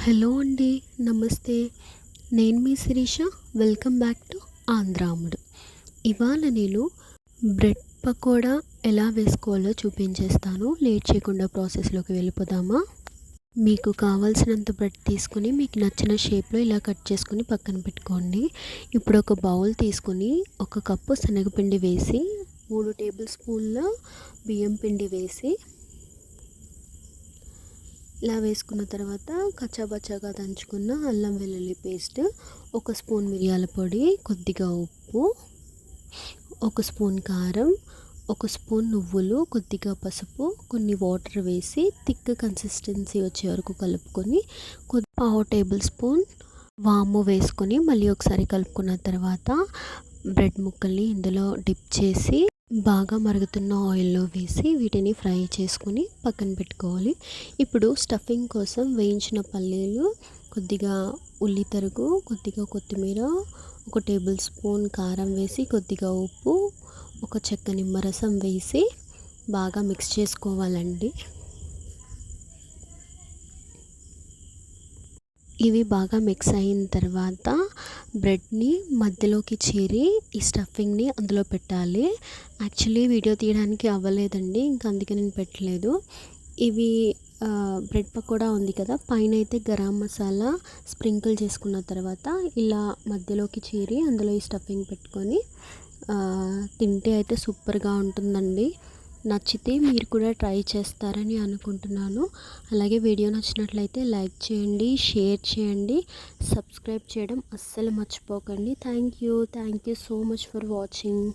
Hello అండి. నమస్తే. నేను మీ శిరీష. వెల్కమ్ బ్యాక్ టు ఆంధ్రాముడు. ఇవాళ నేను బ్రెడ్ పకోడా ఎలా వేసుకోవాలో చూపించేస్తాను. లేట్ చేయకుండా ప్రాసెస్లోకి వెళ్ళిపోదామా? మీకు కావాల్సినంత బ్రెడ్ తీసుకుని మీకు నచ్చిన షేప్లో ఇలా కట్ చేసుకుని పక్కన పెట్టుకోండి. ఇప్పుడు ఒక బౌల్ తీసుకుని 1 కప్పు శనగపిండి వేసి 3 టేబుల్ స్పూన్ల బియ్యం పిండి వేసి ఇలా వేసుకున్న తర్వాత కచ్చాబచ్చాగా దంచుకున్న అల్లం వెల్లుల్లి పేస్ట్, 1 స్పూన్ మిరియాల పొడి, కొద్దిగా ఉప్పు, 1 స్పూన్ కారం, 1 స్పూన్ నువ్వులు, కొద్దిగా పసుపు, కొన్ని వాటర్ వేసి థిక్ కన్సిస్టెన్సీ వచ్చే వరకు కలుపుకొని పావు టేబుల్ స్పూన్ వాము వేసుకొని మళ్ళీ ఒకసారి కలుపుకున్న తర్వాత బ్రెడ్ ముక్కల్ని ఇందులో డిప్ చేసి బాగా మరుగుతున్న ఆయిల్లో వేసి వీటిని ఫ్రై చేసుకుని పక్కన పెట్టుకోవాలి. ఇప్పుడు స్టఫింగ్ కోసం వేయించిన పల్లీలు, కొద్దిగా ఉల్లి తరుగు, కొద్దిగా కొత్తిమీర, 1 టేబుల్ స్పూన్ కారం వేసి కొద్దిగా ఉప్పు, 1 చెక్క నిమ్మరసం వేసి బాగా మిక్స్ చేసుకోవాలండి. ఇవి బాగా మిక్స్ అయిన తర్వాత బ్రెడ్ని మధ్యలోకి చీరి ఈ స్టఫింగ్ని అందులో పెట్టాలి. యాక్చువల్లీ వీడియో తీయడానికి అవ్వలేదండి, ఇంకా అందుకే నేను పెట్టలేదు. ఇవి బ్రెడ్ పకోడా ఉంది కదా, పైన అయితే గరం మసాలా స్ప్రింకిల్ చేసుకున్న తర్వాత ఇలా మధ్యలోకి చీరి అందులో ఈ స్టఫింగ్ పెట్టుకొని తింటే అయితే సూపర్గా ఉంటుందండి. నచ్చితే మీరు కూడా ట్రై చేస్తారని అనుకుంటున్నాను. అలాగే వీడియో నచ్చినట్లయితే లైక్ చేయండి, షేర్ చేయండి, సబ్స్క్రైబ్ చేయడం అస్సలు మర్చిపోకండి. Thank you so much for watching.